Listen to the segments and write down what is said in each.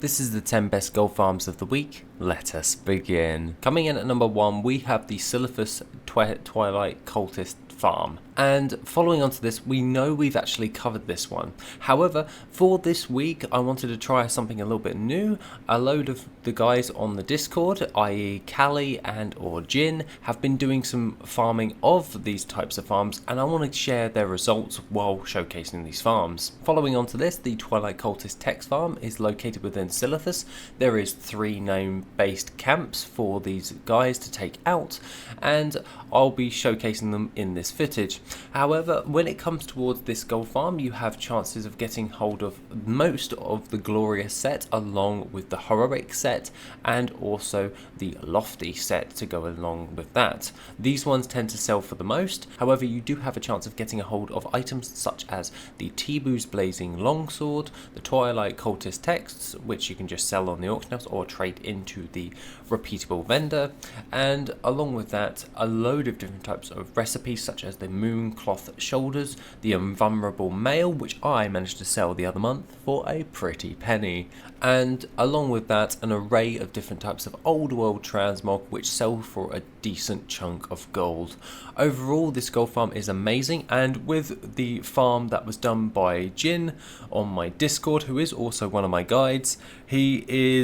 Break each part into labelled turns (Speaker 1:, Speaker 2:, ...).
Speaker 1: This is the 10 best gold farms of the week. Let us begin. Coming in at number 1, we have the Silphus Twilight Cultist farm. And following on to this, we know we've actually covered this one. However, for this week, I wanted to try something a little bit new. A load of the guys on the Discord, i.e. Callie and or Jin, have been doing some farming of these types of farms, and I want to share their results while showcasing these farms. Following on to this, the Twilight Cultist Text farm is located within Silphus. There is 3 name-based camps for these guys to take out, and I'll be showcasing them in this footage. However, when it comes towards this gold farm, you have chances of getting hold of most of the glorious set along with the heroic set and also the lofty set to go along with that. These ones tend to sell for the most. However, you do have a chance of getting a hold of items such as the 𝐵𝐵𝐿𝐵's Blazing Longsword, the Twilight Cultist Texts, which you can just sell on the auction house or trade into the repeatable vendor, and along with that, a load of different types of recipes such as the Moon Cloth Shoulders, the Invulnerable Mail, which I managed to sell the other month for a pretty penny, and along with that, an array of different types of old world transmog which sell for a decent chunk of gold. Overall, this gold farm is amazing, and with the farm that was done by Jin on my Discord, who is also one of my guides, he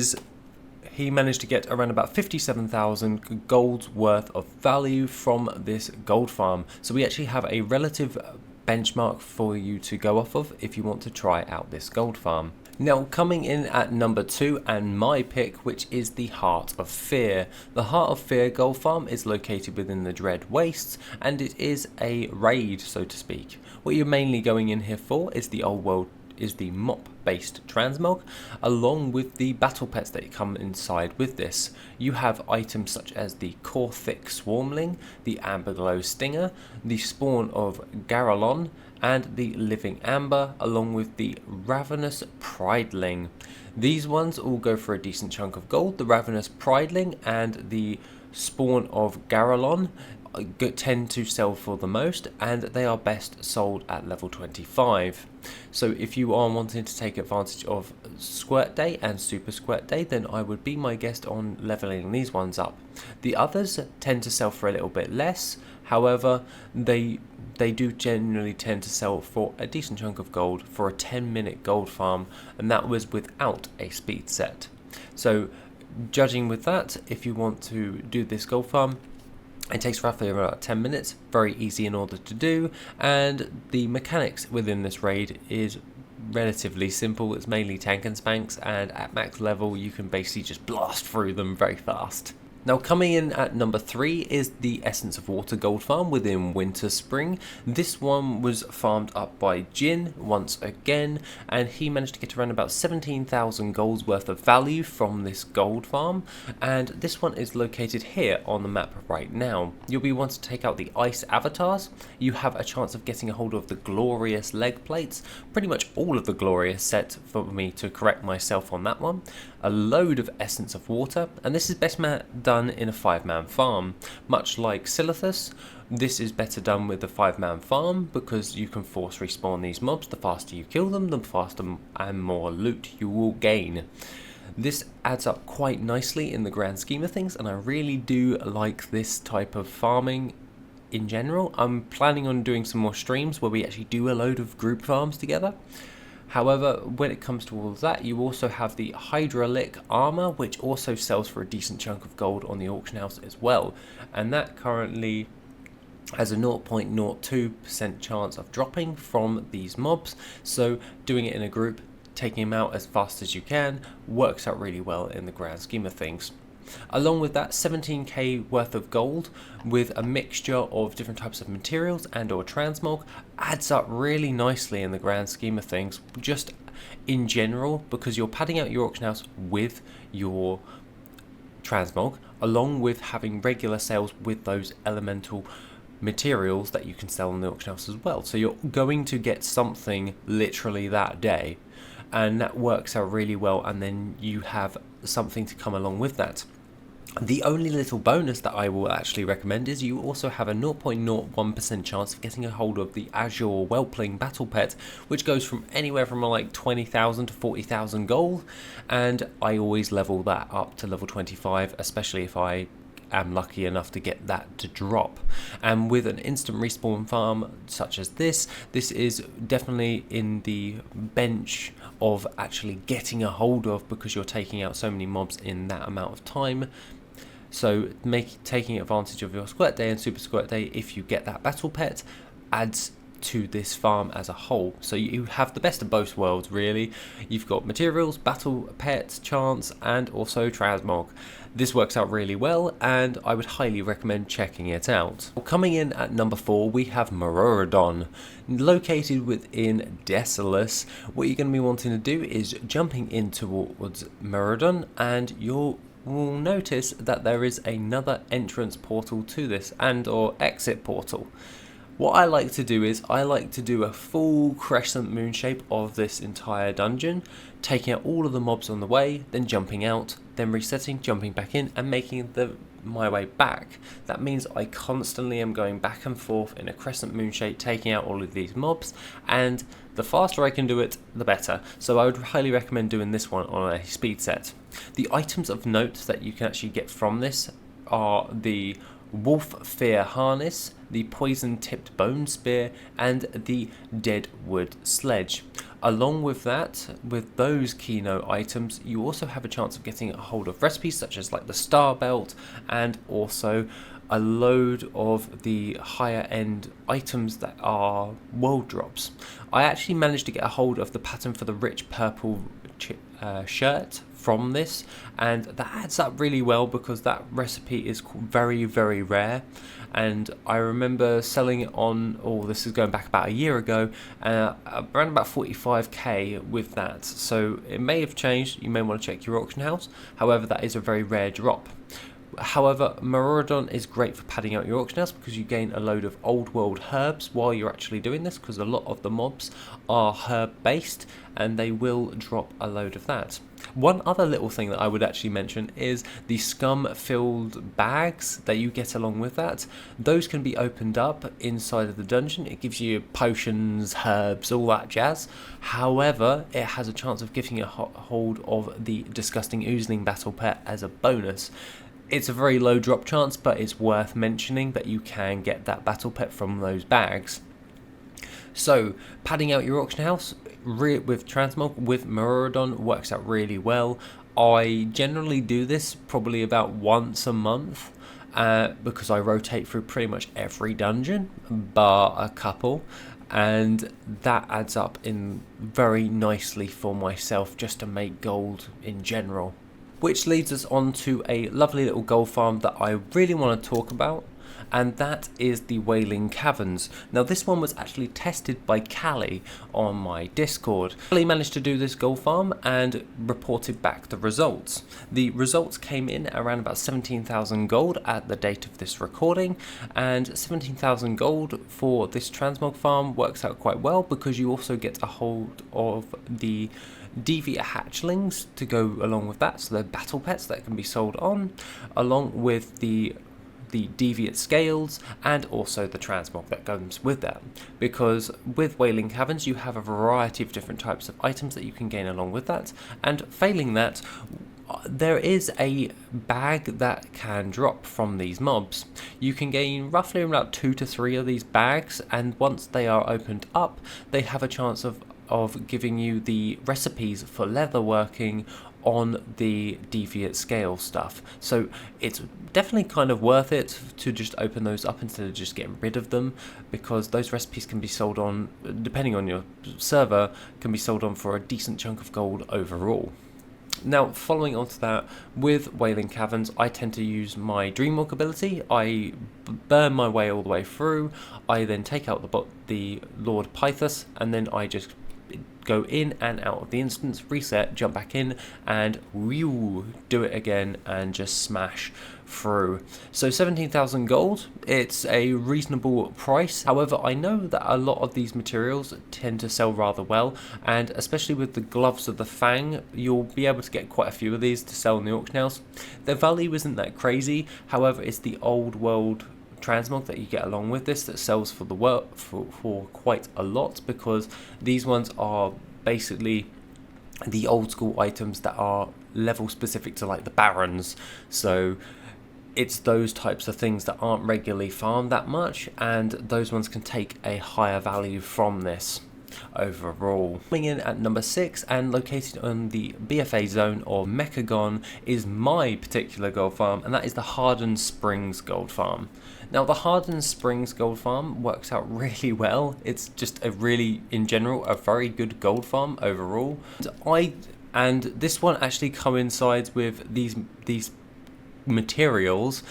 Speaker 1: managed to get around about 57,000 gold's worth of value from this gold farm. So we actually have a relative benchmark for you to go off of if you want to try out this gold farm. Now, coming in at number 2 and my pick, which is the Heart of Fear. The Heart of Fear gold farm is located within the Dread Wastes, and it is a raid, so to speak. What you're mainly going in here for is the old world mop based transmog, along with the battle pets that come inside with this. You have items such as the Core-Thick Swarmling, the Amberglow Stinger, the Spawn of Garalon, and the Living Amber, along with the Ravenous Prideling. These ones all go for a decent chunk of gold. The Ravenous Prideling and the Spawn of Garalon tend to sell for the most, and they are best sold at level 25. So if you are wanting to take advantage of Squirt Day and Super Squirt Day, then I would be my guest on leveling these ones up. The others tend to sell for a little bit less. However, they do generally tend to sell for a decent chunk of gold for a 10-minute gold farm, and that was without a speed set. So judging with that, if you want to do this gold farm, it takes roughly about 10 minutes, very easy in order to do, and the mechanics within this raid is relatively simple. It's mainly tank and spanks, and at max level you can basically just blast through them very fast. Now, coming in at number 3 is the Essence of Water gold farm within Winter Spring. This one was farmed up by Jin once again, and he managed to get around about 17,000 gold's worth of value from this gold farm, and this one is located here on the map right now. You'll be wanting to take out the Ice Avatars. You have a chance of getting a hold of the Glorious Leg Plates, pretty much all of the Glorious set for me to correct myself on that one. A load of Essence of Water, and this is best done in a 5-man farm. Much like Silphus, this is better done with a 5-man farm because you can force respawn these mobs. The faster you kill them, the faster and more loot you will gain. This adds up quite nicely in the grand scheme of things, and I really do like this type of farming in general. I'm planning on doing some more streams where we actually do a load of group farms together. However, when it comes to all of that, you also have the Hydraulic Armor, which also sells for a decent chunk of gold on the auction house as well. And that currently has a 0.02% chance of dropping from these mobs. So doing it in a group, taking them out as fast as you can, works out really well in the grand scheme of things. Along with that, 17k worth of gold with a mixture of different types of materials and or transmog adds up really nicely in the grand scheme of things, just in general, because you're padding out your auction house with your transmog, along with having regular sales with those elemental materials that you can sell on the auction house as well. So you're going to get something literally that day, and that works out really well, and then you have something to come along with that. The only little bonus that I will actually recommend is you also have a 0.01% chance of getting a hold of the Azure Whelpling Battle Pet, which goes from anywhere from like 20,000 to 40,000 gold, and I always level that up to level 25, especially if I am lucky enough to get that to drop. And with an instant respawn farm such as this is definitely in the bench of actually getting a hold of, because you're taking out so many mobs in that amount of time. So taking advantage of your squirt day and super squirt day, if you get that battle pet, adds to this farm as a whole. So you have the best of both worlds really. You've got materials, battle pets, chance, and also transmog. This works out really well, and I would highly recommend checking it out. Coming in at number 4, we have Moradon. Located within Desolace, what you're going to be wanting to do is jumping in towards Moradon, and you'll notice that there is another entrance portal to this, and or exit portal. What I like to do is I like to do a full crescent moon shape of this entire dungeon, taking out all of the mobs on the way, then jumping out, then resetting, jumping back in, and making my way back. That means I constantly am going back and forth in a crescent moon shape, taking out all of these mobs, and the faster I can do it, the better. So I would highly recommend doing this one on a speed set. The items of note that you can actually get from this are the Wolf Fear Harness, the Poison Tipped Bone Spear, and the Deadwood Sledge. Along with that, with those keynote items, you also have a chance of getting a hold of recipes such as like the Star Belt, and also a load of the higher end items that are world drops. I actually managed to get a hold of the pattern for the rich purple shirt from this, and that adds up really well because that recipe is very, very rare. And I remember selling it on, this is going back about a year ago, around about 45k with that. So it may have changed, you may want to check your auction house. However, that is a very rare drop. However, Moradon is great for padding out your auction house because you gain a load of old world herbs while you're actually doing this, because a lot of the mobs are herb based and they will drop a load of that. One other little thing that I would actually mention is the scum filled bags that you get along with that. Those can be opened up inside of the dungeon. It gives you potions, herbs, all that jazz. However, it has a chance of giving you a hold of the disgusting oozling battle pet as a bonus. It's a very low drop chance, but it's worth mentioning that you can get that battle pet from those bags. So, padding out your auction house with transmog with Moradon works out really well. I generally do this probably about once a month because I rotate through pretty much every dungeon, bar a couple, and that adds up in very nicely for myself just to make gold in general. Which leads us on to a lovely little gold farm that I really want to talk about, and that is the Wailing Caverns. Now this one was actually tested by Callie on my Discord. Callie managed to do this gold farm and reported back the results. The results came in around about 17,000 gold at the date of this recording, and 17,000 gold for this transmog farm works out quite well because you also get a hold of the deviant hatchlings to go along with that, so they're battle pets that can be sold on, along with the deviant scales and also the transmog that comes with that. Because with Wailing Caverns you have a variety of different types of items that you can gain along with that, and failing that, there is a bag that can drop from these mobs. You can gain roughly about 2 to 3 of these bags, and once they are opened up, they have a chance of giving you the recipes for leatherworking on the deviant scale stuff. So it's definitely kind of worth it to just open those up instead of just getting rid of them, because those recipes can be sold on, depending on your server, can be sold on for a decent chunk of gold overall. Now, following on to that, with Wailing Caverns, I tend to use my Dreamwalk ability. I burn my way all the way through. I then take out the Lord Pythos, and then I just go in and out of the instance, reset, jump back in, and do it again and just smash through. So 17,000 gold, it's a reasonable price. However, I know that a lot of these materials tend to sell rather well, and especially with the gloves of the Fang, you'll be able to get quite a few of these to sell in the auction house. Their value isn't that crazy, however it's the old world transmog that you get along with this that sells for the for quite a lot, because these ones are basically the old school items that are level specific to like the Barons. So it's those types of things that aren't regularly farmed that much, and those ones can take a higher value from this overall. Coming in at number 6 and located on the BFA zone of 𝐆𝐀𝐌𝐄 is my particular gold farm, and that is the Harden Springs gold farm. Now the Harden Springs gold farm works out really well. It's just a really, in general, a very good gold farm overall. And this one actually coincides with these materials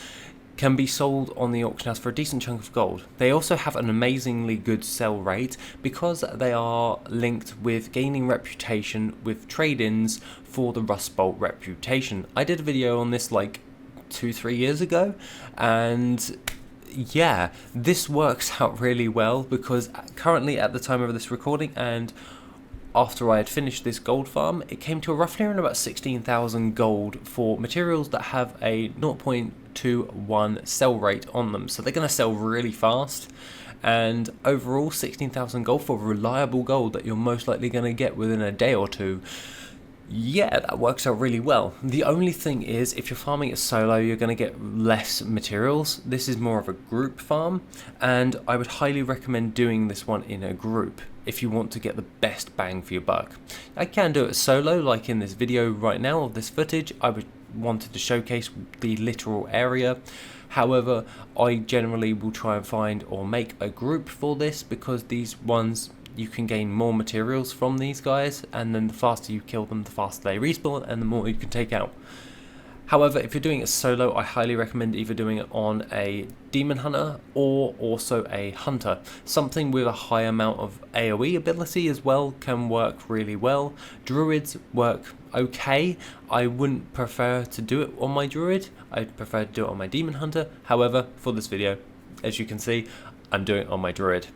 Speaker 1: can be sold on the auction house for a decent chunk of gold. They also have an amazingly good sell rate because they are linked with gaining reputation with trade-ins for the Rust Bolt reputation. I did a video on this like 2-3 years ago, and yeah, this works out really well because currently at the time of this recording and after I had finished this gold farm, it came to roughly around about 16,000 gold for materials that have a 0.21 sell rate on them. So they're going to sell really fast. And overall, 16,000 gold for reliable gold that you're most likely going to get within a day or two. Yeah, that works out really well. The only thing is, if you're farming it solo, you're going to get less materials. This is more of a group farm, and I would highly recommend doing this one in a group if you want to get the best bang for your buck. I can do it solo, like in this video right now of this footage. I wanted to showcase the literal area. However, I generally will try and find or make a group for this, because these ones you can gain more materials from these guys, and then the faster you kill them, the faster they respawn and the more you can take out. However, if you're doing it solo, I highly recommend either doing it on a Demon Hunter or also a Hunter. Something with a high amount of AoE ability as well can work really well. Druids work okay. I wouldn't prefer to do it on my Druid. I'd prefer to do it on my Demon Hunter. However, for this video, as you can see, I'm doing it on my Druid.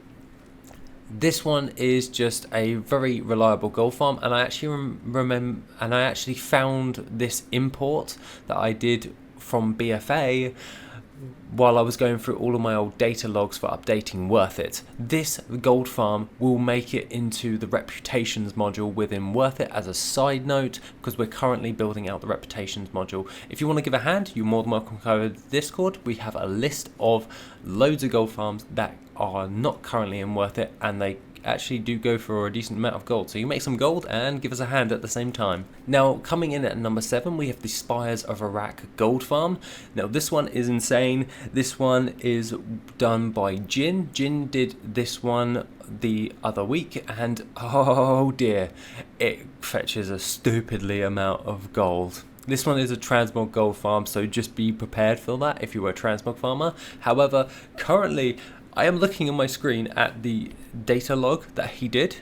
Speaker 1: This one is just a very reliable gold farm, and I actually found this import that I did from BFA while I was going through all of my old data logs for updating Worth It. This gold farm will make it into the reputations module within Worth It as a side note, because we're currently building out the reputations module. If you want to give a hand, you're more than welcome to go over to Discord. We have a list of loads of gold farms that are not currently in Worth It, and they actually do go for a decent amount of gold, so you make some gold and give us a hand at the same time. Now, coming in at number 7, we have the Spires of Iraq gold farm. Now this one is insane. This one is done by Jin. Jin did this one the other week, and oh dear, it fetches a stupidly amount of gold. This one is a transmog gold farm, so just be prepared for that if you were a transmog farmer. However, currently I am looking on my screen at the data log that he did,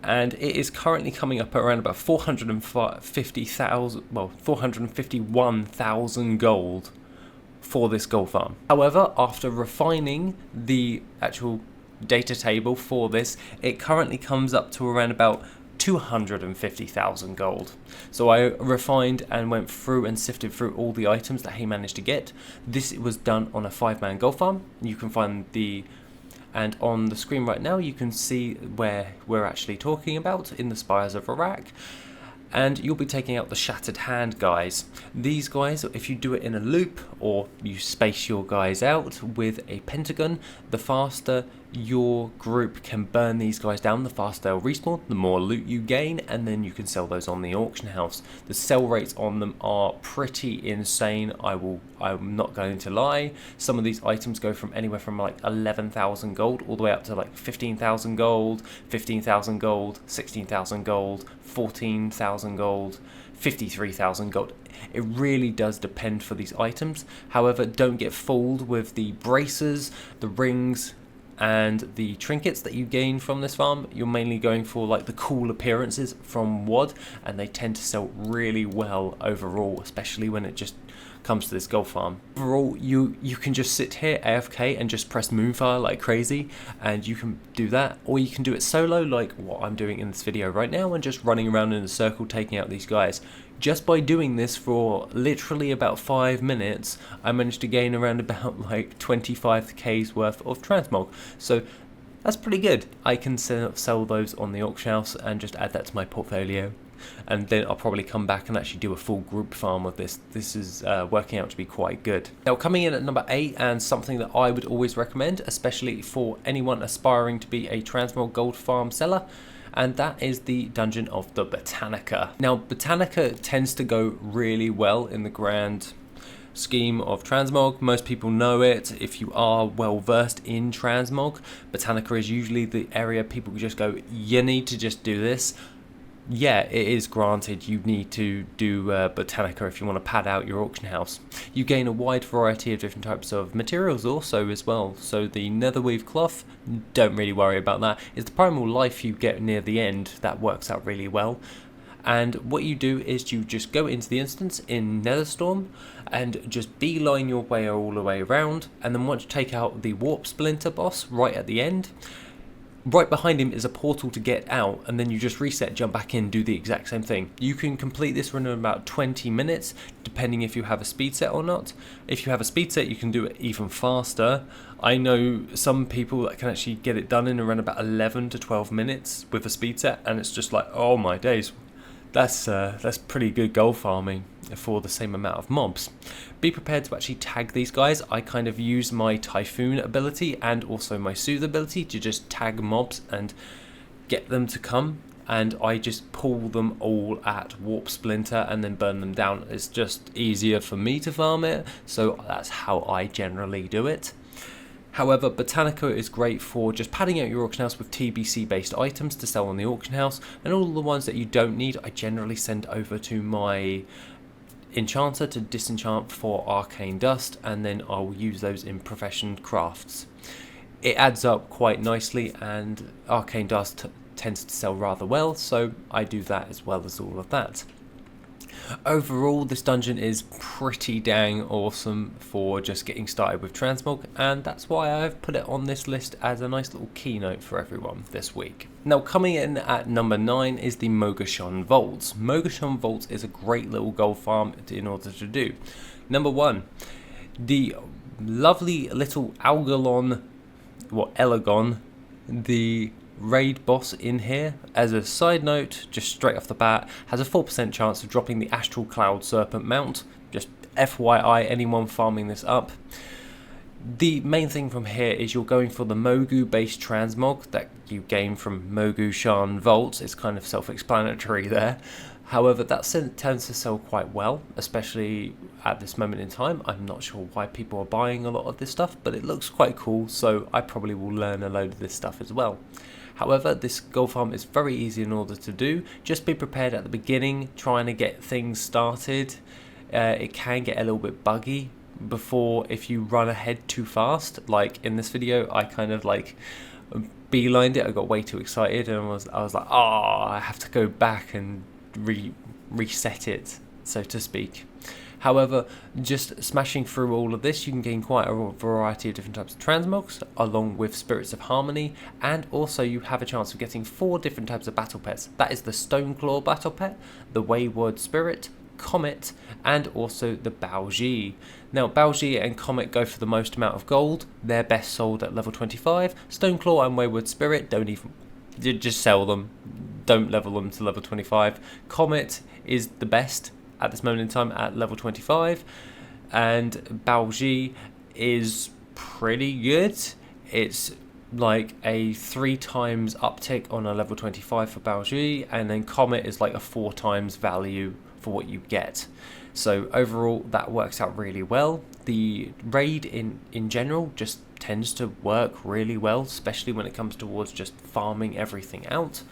Speaker 1: and it is currently coming up at around about 451,000 gold for this gold farm. However, after refining the actual data table for this, it currently comes up to around about 250,000 gold. So I refined and went through and sifted through all the items that he managed to get. This was done on a 5-man gold farm. You can find and on the screen right now you can see where we're actually talking about in the Spires of Iraq. And you'll be taking out the Shattered Hand guys. These guys, if you do it in a loop or you space your guys out with a pentagon, the faster your group can burn these guys down, the faster they'll respawn, the more loot you gain, and then you can sell those on the auction house. The sell rates on them are pretty insane, I'm not going to lie. Some of these items go from anywhere from like 11,000 gold all the way up to like 15,000 gold, 15,000 gold, 16,000 gold, 14,000 gold, 53,000 gold. It really does depend for these items. However, don't get fooled with the braces, the rings, and the trinkets that you gain from this farm, you're mainly going for like the cool appearances from WoD, and they tend to sell really well overall, especially when it just comes to this gold farm. Overall, you can just sit here AFK and just press Moonfire like crazy, and you can do that, or you can do it solo like what I'm doing in this video right now, and just running around in a circle taking out these guys. Just by doing this for literally about 5 minutes, I managed to gain around about like 25k's worth of transmog. So that's pretty good. I can sell those on the auction house and just add that to my portfolio. And then I'll probably come back and actually do a full group farm of this. This is working out to be quite good. Now, coming in at number 8, and something that I would always recommend, especially for anyone aspiring to be a transmog gold farm seller, and that is the Dungeon of the Botanica. Now, Botanica tends to go really well in the grand scheme of transmog. Most people know it. If you are well versed in transmog, Botanica is usually the area people just go, you need to just do this. Yeah, it is granted you need to do Botanica if you want to pad out your auction house. You gain a wide variety of different types of materials also as well. So the netherweave cloth, don't really worry about that. It's the primal life you get near the end that works out really well. And what you do is you just go into the instance in Netherstorm and just beeline your way all the way around, and then once you take out the warp splinter boss right at the end, right behind him is a portal to get out, and then you just reset, jump back in, do the exact same thing. You can complete this run in about 20 minutes, depending if you have a speed set or not. If you have a speed set, you can do it even faster. I know some people that can actually get it done in around about 11 to 12 minutes with a speed set, and it's just like, oh my days. That's pretty good gold farming for the same amount of mobs. Be prepared to actually tag these guys. I kind of use my Typhoon ability and also my Soothe ability to just tag mobs and get them to come, and I just pull them all at Warp Splinter and then burn them down. It's just easier for me to farm it, so that's how I generally do it. However, Botanica is great for just padding out your auction house with TBC based items to sell on the auction house, and all the ones that you don't need I generally send over to my enchanter to disenchant for arcane dust, and then I'll use those in profession crafts. It adds up quite nicely, and arcane dust tends to sell rather well, so I do that as well as all of that. Overall, this dungeon is pretty dang awesome for just getting started with transmog, and that's why I've put it on this list as a nice little keynote for everyone this week. Now, coming in at number 9 is the Mosan Vaults. Mosan Vaults is a great little gold farm in order to do. Number 1, the lovely little Elegon, the raid boss in here, as a side note, just straight off the bat, has a 4% chance of dropping the Astral Cloud Serpent mount. Just FYI, anyone farming this up. The main thing from here is you're going for the Mogu based transmog that you gain from Mosan Vaults. It's kind of self-explanatory there. However, that tends to sell quite well, especially at this moment in time. I'm not sure why people are buying a lot of this stuff, but it looks quite cool, so I probably will learn a load of this stuff as well. However, this gold farm is very easy in order to do. Just be prepared at the beginning, trying to get things started. It can get a little bit buggy before if you run ahead too fast. Like in this video, I kind of like beelined it. I got way too excited, and I was like, oh, I have to go back and reset it, so to speak. However, just smashing through all of this, you can gain quite a variety of different types of transmogs, along with Spirits of Harmony, and also you have a chance of getting 4 different types of battle pets. That is the Stoneclaw battle pet, the Wayward Spirit, Comet, and also the 𝐆𝐀𝐿𝐲. Now, 𝐆𝐿𝐲 and Comet go for the most amount of gold. They're best sold at level 25. Stoneclaw and Wayward Spirit don't even, just sell them. Don't level them to level 25. Comet is the best at this moment in time at level 25, and 𝐆𝐿𝐲 is pretty good. It's like a 3 times uptick on a level 25 for 𝐆𝐿𝐲, and then Comet is like a 4 times value for what you get. So overall, that works out really well. The raid in general just tends to work really well, especially when it comes towards just farming everything out.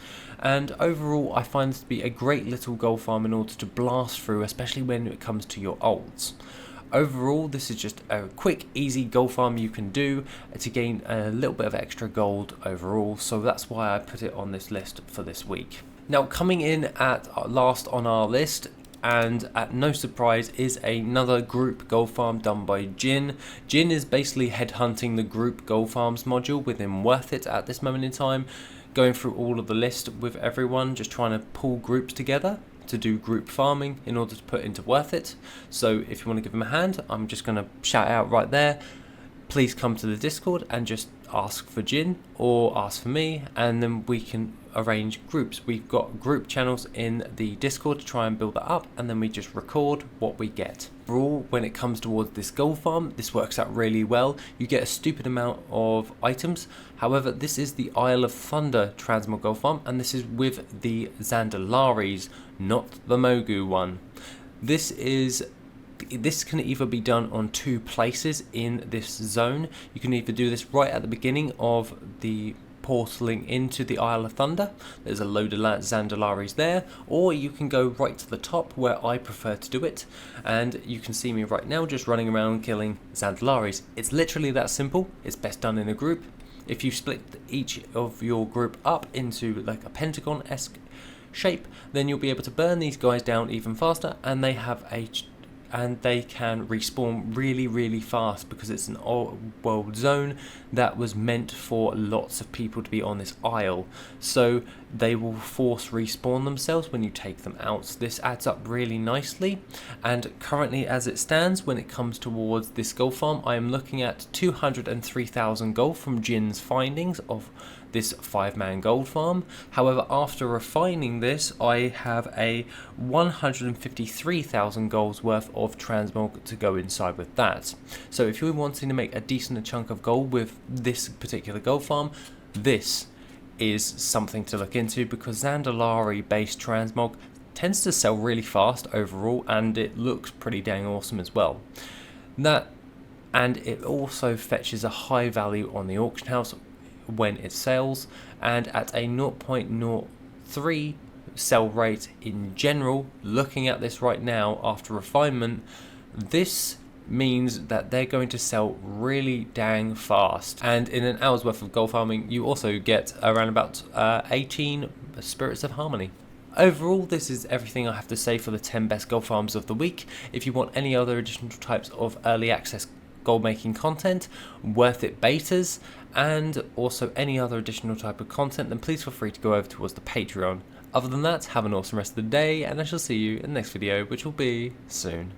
Speaker 1: And overall, I find this to be a great little gold farm in order to blast through, especially when it comes to your ults. Overall, this is just a quick, easy gold farm you can do to gain a little bit of extra gold overall, so that's why I put it on this list for this week. Now, coming in at last on our list, and at no surprise, is another group gold farm done by Jin. Jin is basically headhunting the group gold farms module within Worth It at this moment in time, going through all of the list with everyone, just trying to pull groups together to do group farming in order to put into Worth It. So if you want to give him a hand, I'm just going to shout out right there, please come to the Discord and just ask for Jin or ask for me, and then we can arrange groups. We've got group channels in the Discord to try and build that up, and then we just record what we get. Overall, when it comes towards this gold farm, this works out really well. You get a stupid amount of items. However, this is the Isle of Thunder transmog gold farm, and this is with the Zandalaris, not the Mogu one. This can either be done on 2 places in this zone. You can either do this right at the beginning of the portaling into the Isle of Thunder, there's a load of Zandalaris there, or you can go right to the top where I prefer to do it, and you can see me right now just running around killing Zandalaris. It's literally that simple. It's best done in a group. If you split each of your group up into like a pentagon-esque shape, then you'll be able to burn these guys down even faster, and they can respawn really fast because it's an old world zone that was meant for lots of people to be on this isle, so they will force respawn themselves when you take them out. This adds up really nicely, and currently as it stands, when it comes towards this gold farm, I am looking at 203,000 gold from Jin's findings of this 5-man gold farm. However, after refining this, I have a 153,000 gold's worth of transmog to go inside with that. So if you're wanting to make a decent chunk of gold with this particular gold farm, this is something to look into, because Zandalari based transmog tends to sell really fast overall, and it looks pretty dang awesome as well. And it also fetches a high value on the auction house when it sells, and at a 0.03 sell rate in general. Looking at this right now after refinement, this means that they're going to sell really dang fast, and in an hour's worth of gold farming you also get around about 18 spirits of harmony. Overall, this is everything I have to say for the 10 best gold farms of the week. If you want any other additional types of early access gold making content, Worth It betas, and also any other additional type of content, then please feel free to go over towards the Patreon. Other than that, have an awesome rest of the day, and I shall see you in the next video, which will be soon.